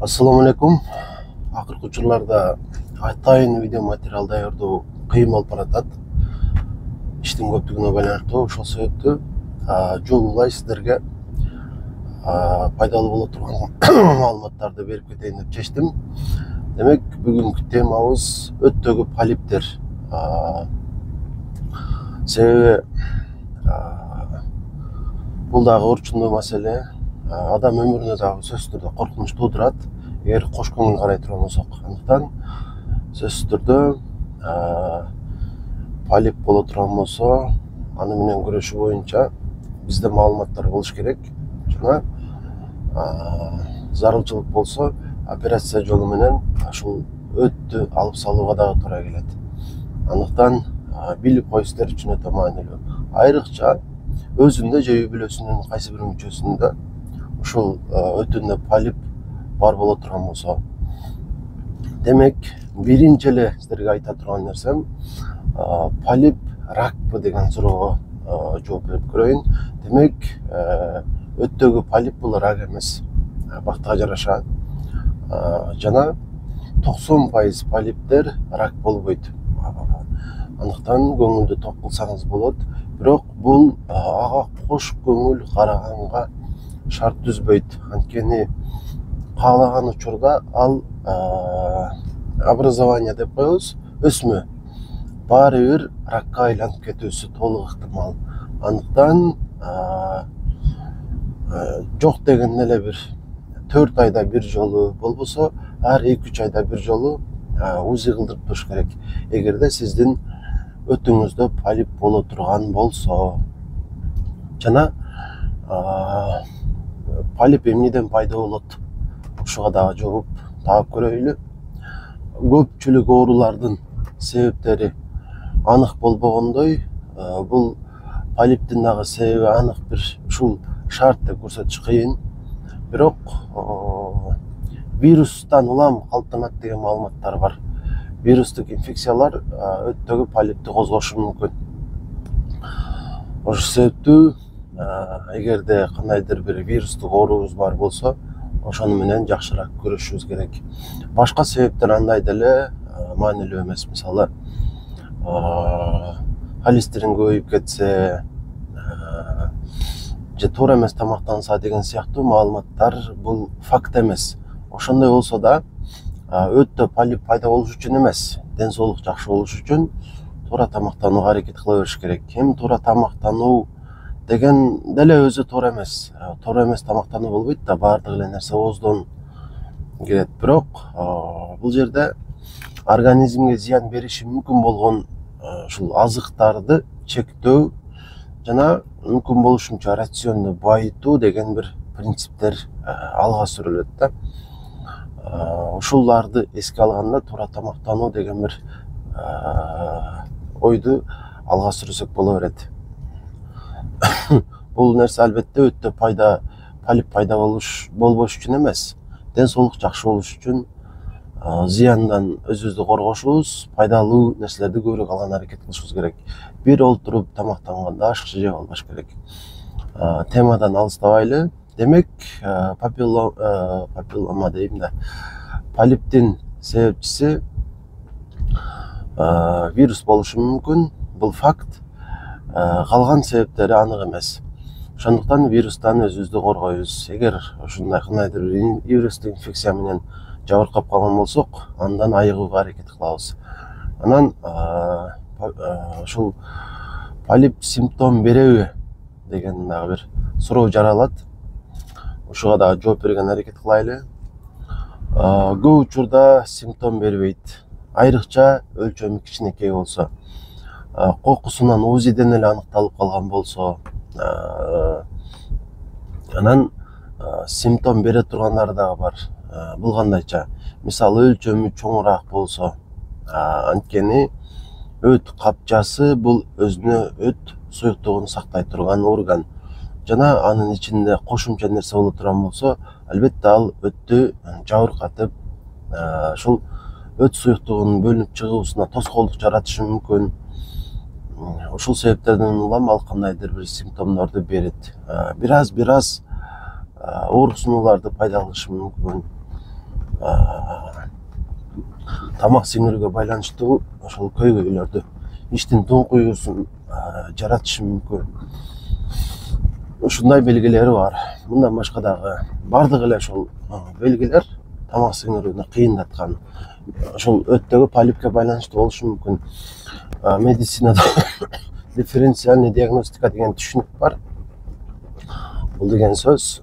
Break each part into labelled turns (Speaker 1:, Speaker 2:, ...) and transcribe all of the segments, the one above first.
Speaker 1: Assalamu alaikum. Акыркы учурларда атайын видео материал даярдоо кыйын болуп баратат. Иштин көптүгүнө байланыштуу ошол себептүү жол улай сиздерге пайдалуу боло турган маалыматтарды берип кетейин деп чечтим. Демек, бүгүнкү темабыз өтө көп полиптер. Себеби бул дагы орчундуу маселе. Адам өмүрүнө дагы сөзсүз түрдө коркунуч туудурат, эгер кош көңүл карай турган болсок. Андыктан сөзсүз түрдө полип боло турган болсо, аны менен күрөшүү боюнча бизде маалыматтар болуш керек. Жана зарылчылык болсо, операция жолу менен ушул өттү алып салууга дагы туура келет. Андыктан билип коюңуздар үчүн өтө маанилүү. Айрыкча өзүндө же үй бүлөсүнүн кайсы бир мүчөсүндө ушул өтүндө полип бар боло турган болсо, демек, биринчи эле сиздерге айта турган нерсем, полип ракпы деген суроого жооп берип көрөйүн. Демек, өттөгү полип бул рак эмес, бактыга жараша. Жана 90% полиптер рак болбойт. Андыктан көңүлдү ток кылсаңыз болот. Бирок бул ага кош көңүл караганга шарт түзбөйт. Анткени каалаган учурда ал образование деп коебуз, өсмө баары бир ракка айланып кетүүсү толук ыктымал. Андыктан жок дегенде эле бир 4 айда бир жолу болбосо, ар 2-3 айда бир жолу УЗИ кылдырып туруш керек. Эгерде сиздин өтүңүздө полип боло турган болсо. Жана полип эмнеден пайда болот? Ушуга дагы жооп таап көрөйлү. Көпчүлүк оорулардын себептери анык болбогондой, бул полиптин дагы себеби анык бир ушул шарт деп көрсөтүш кыйын. Бирок вирустан улам калыптанат деген маалыматтар бар. Вирустук инфекциялар өттөгү полипти козгошу мүмкүн. Ошол себептүү эгерде кандайдыр бир вирустук оорубуз бар болсо, ошону менен жакшыраак көрүшүбүз керек. Башка себептер андай деле маанилүү эмес. Мисалы, холестерин көбөйүп кетсе, же туура эмес тамактанса деген сыяктуу маалыматтар бул факт эмес. Ошондой болсо да, өттө полип пайда болуш үчүн эмес, ден соолук жакшы болуш үчүн туура тамактанууга аракет кыла бериш керек. Эми туура тамактануу деген деле өзү туура эмес. Туура эмес тамактануу болбойт да, баардык эле нерсе ооздон кирет. Бирок бул жерде организмге зыян бериши мүмкүн болгон ушул азыктарды чектөө жана мүмкүн болушунча рационду байытуу деген бир принциптер алга сүрүлөт да. Ушуларды эске алганда туура тамактануу деген бир ойду алга сүрсөк боло берет. Бул нерсе албетте өттө полип пайда болбош үчүн эмес, ден соолук жакшы болуш үчүн зыяндан өзүбүздү коргошубуз, пайдалуу нерселерди көбүрөөк алган аракет кылышыбыз керек. Бир олтуруп тамактанганда ашыкчы жеп албаш керек. Темадан алыстабайлы. Демек, папиллома дейм да, полиптин себепчиси вирус болушу мүмкүн. Бул факт. Калган себептери анык эмес. Ошондуктан вирустан өзүбүздү коргойбуз. Эгер ушундай кандайдыр бир вирустук инфекция менен жабыркап калган болсок, андан айыгууга аракет кылабыз. Анан ушул полип симптом береби деген дагы бир суроо жаралат. Ушуга дагы жооп берген аракет кылайлы. Көп учурда симптом бербейт. Айрыкча өлчөмү кичинекей болсо, кокусунан УЗИден эле аныкталып калган болсо, анан симптом бере тургандары дагы бар. Бул кандайча? Мисалы, өлчөмү чоңураак болсо, анткени өт капчасы бул өзүнө өт суюктугун сактай турган орган. Жана анын ичинде кошумча нерсе боло турган болсо, албетте ал өттү жабыркатып, ушул өт суюктугунун бөлүнүп чыгуусуна тоскоолдук жаратышы мүмкүн. Ушул себептерден улам ал кандайдыр бир симптомдорду берет. Бир аз оорусунуларды пайда кылышы мүмкүн. тамак сиңирүүгө байланыштуу ошол көйгөйлөрдү, иштин туңкуюусун жаратышы мүмкүн. Ушундай белгилери бар. Мындан башка дагы бардык эле ошол белгилер тамак сиңирүүнү кыйындаткан. Ошол өттөгү полипке байланыштуу болушу мүмкүн. Медицинада дифференциальный диагностика деген түшүнүк бар. Бул деген сөз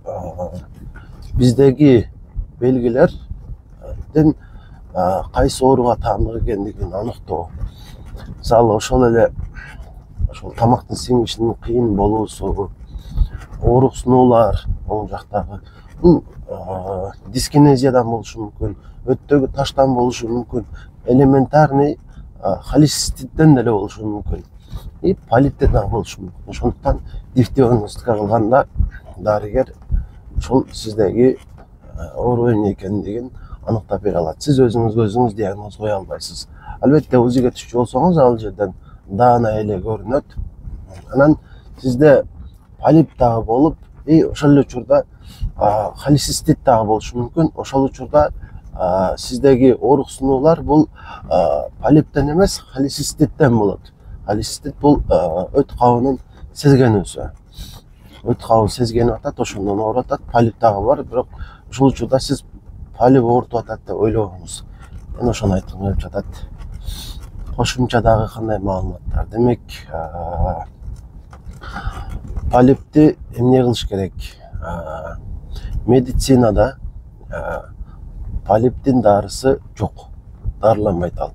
Speaker 1: биздеги белгилердин кайсы ооруга таандык экендигин аныктоо. Мисалы ошол эле ошол тамактын сиңишинин кыйын болуусу, ооруксунуулар оң жактагы бул дискинезиядан болушу мүмкүн, өттөгү таштан болушу мүмкүн, элементарный холециститтен деле болушу мүмкүн, и полиптен дагы болушу мүмкүн. Ошондуктан диагностика кылганда дарыгер ошол сиздеги оору эмне экендигин аныктап бере алат. Сиз өзүңүз диагноз кое албайсыз. Албетте УЗИге түшчү болсоңуз ал жерден даана эле көрүнөт. Анан сизде полип дагы болуп, ошол эле учурда холецистит дагы болушу мүмкүн. Ошол учурда сиздеги ооруксунуулар бул полиптен эмес, холециститтен болот. Холецистит бул өт кабынын сезгенүүсү. Өт кабы сезгенип атат, ошондон ооруп атат. Полип дагы бар, бирок ушул учурда сиз полип оорутуп атат деп ойлобоңуз. Мен ошону айткым келип жатат. Кошумча дагы кандай маалыматтар? Демек, полипти эмне кылыш керек? Медицинада полиптин дарысы жок. Дарыланбайт ал.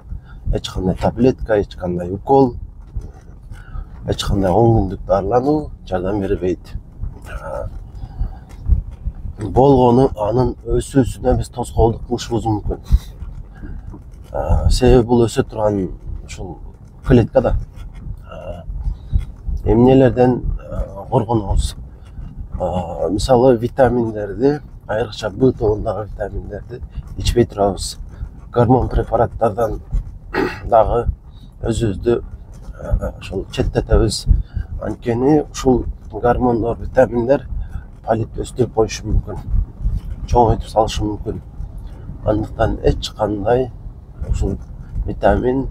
Speaker 1: Эч кандай таблетка, эч кандай укол, эч кандай 10 күндүк дарылануу жардам бербейт. Болгону анын өсүүсүнө биз тоскоолдук кылышыбыз мүмкүн. Себеби бул өсө турган ушул клеткада эмнелерден коргонобуз? Мисалы витаминдерди, айрыкча Б тобундагы витаминдерди ичпей турабыз. Гормон препараттардан дагы өзүбүздү ошол четтетебиз. Анткени ушул гормондор, витаминдер полипти өстүрүп коюшу мүмкүн, чоңойтуп салышы мүмкүн. Андыктан эч кандай ушул витамин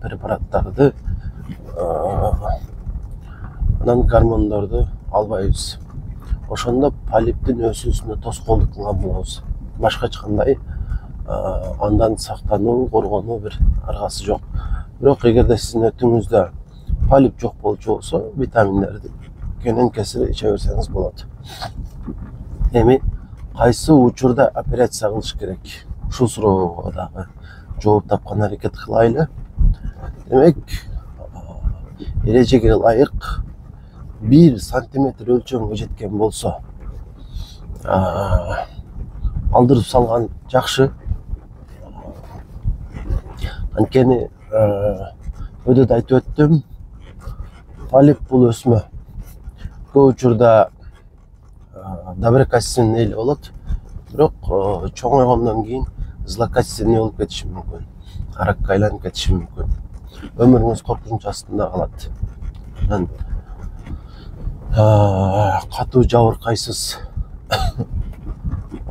Speaker 1: препараттарды анан гормондорду албайбыз. Ошондо полиптин өсүүсүнө тоскоолдук кылган болобуз. Башка эч кандай андан сактануу, коргонуу бир аргасы жок. Бирок эгерде сиздин өтүңүздө полип жок болчу болсо, витаминдерди кенен кесип иче берсеңиз болот. Эми кайсы учурда операция кылыш керек? Ушул суроого дагы жооп тапкан аракет кылайлы. Демек, эрежеге ылайык 1 сантиметр өлчөмгө жеткен болсо, алдырып салган жакшы. Анткени өдөдө айтып өттүм, полип бул өсмө. Көп учурда доброкачественный эле болот, бирок чоңойгондон кийин злокачественный болуп кетиши мүмкүн, аракка айланып кетиши мүмкүн. Өмүрүңүз коркунуч астында калат. Анан катуу жабыркайсыз.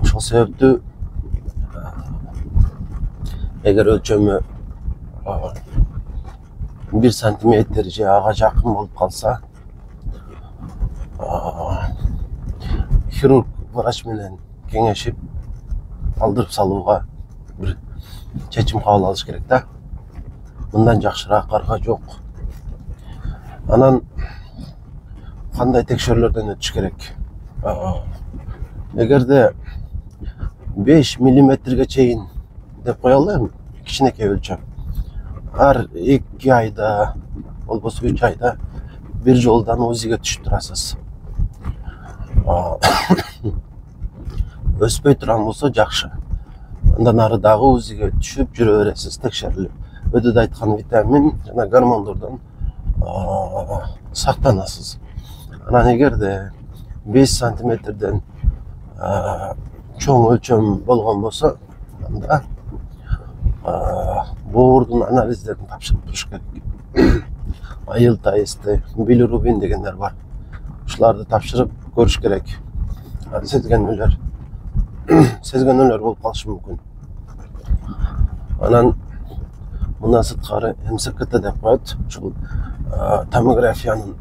Speaker 1: Ошол себептүү эгер өлчөмү 1 сантиметр же ага жакын болуп калса, хирург врач менен кеңешип алдырып салууга бир чечим кабыл алыш керек да. Мындан жакшыраак арга жок. Анан кандай текшерүүлөрдөн өтүш керек? Эгерде 5 миллиметрге чейин деп кое алайм, кичинекей өлчөм. Ар 2 айда, болбосо 3 айда бир жолдан УЗИге түшүп турасыз. Өспөй турган болсо жакшы. Андан ары дагы УЗИге түшүп жүрө бересиз, текшерилип. Өдөдө айткан витамин жана гормондордон сактанасыз. Анан эгерде 5 сантиметрден чоң өлчөм болгон болсо, анда боордун анализдерин тапшырып туруш керек. Айыл тайысты, билирубин дегендер бар. Ушуларды тапшырып көрүш керек. Сезгенүүлөр болуп калышы мүмкүн. Анан мындан сырткары МСКТ деп коет. Ушул томографиянын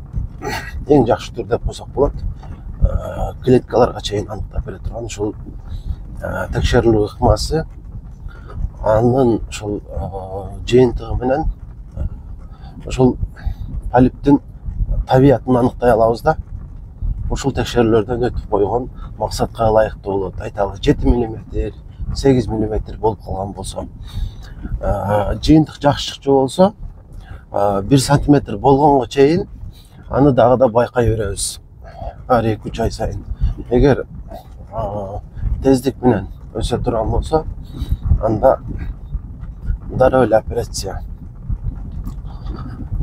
Speaker 1: эң жакшы түрү деп койсок болот. Клеткаларга чейин аныктап бере турган ушул текшерилүү ыкмасы, анын ушул жыйынтыгы менен ушул полиптин табиятын аныктай алабыз да. Ушул текшерүүлөрдөн өтүп койгон максатка ылайыктуу болот. Айталы 7 мм, 8 мм болуп калган болсо, жыйынтык жакшы чыкчу болсо 1 сантиметр болгонго чейин аны дагы да байкай беребиз ар 2-3 ай сайын. Эгер тездик менен өсө турган болсо, анда дароо эле операция.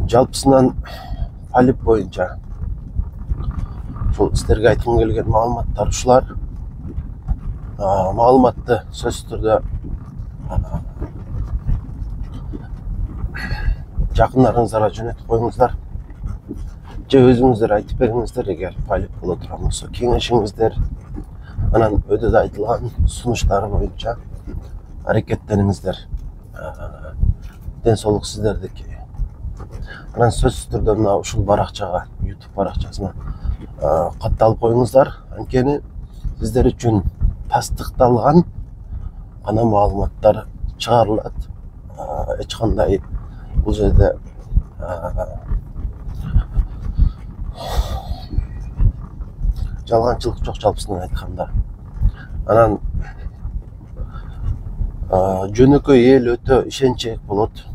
Speaker 1: Жалпысынан полип боюнча ушул сиздерге айткым келген маалыматтар ушулар. Маалыматты сөзсүз түрдө жакындарыңыздарга жөнөтүп коюңуздар, же өзүңүздөр айтып бериңиздер эгер полип боло турган болсо. Кеңешиңиздер анан өдөдө айтылган сунуштар боюнча аракеттениңиздер. Ден соолук сиздердики. Анан сөзсүз түрдө мына ушул баракчага, YouTube баракчасына катталып коюңуздар. Анткени сиздер үчүн тастыкталган гана маалыматтар чыгарылат. Эч кандай бул жерде жалганчылык жок, жалпысынан айтканда. Анан жөнөкөй эл өтө ишенчээк болот.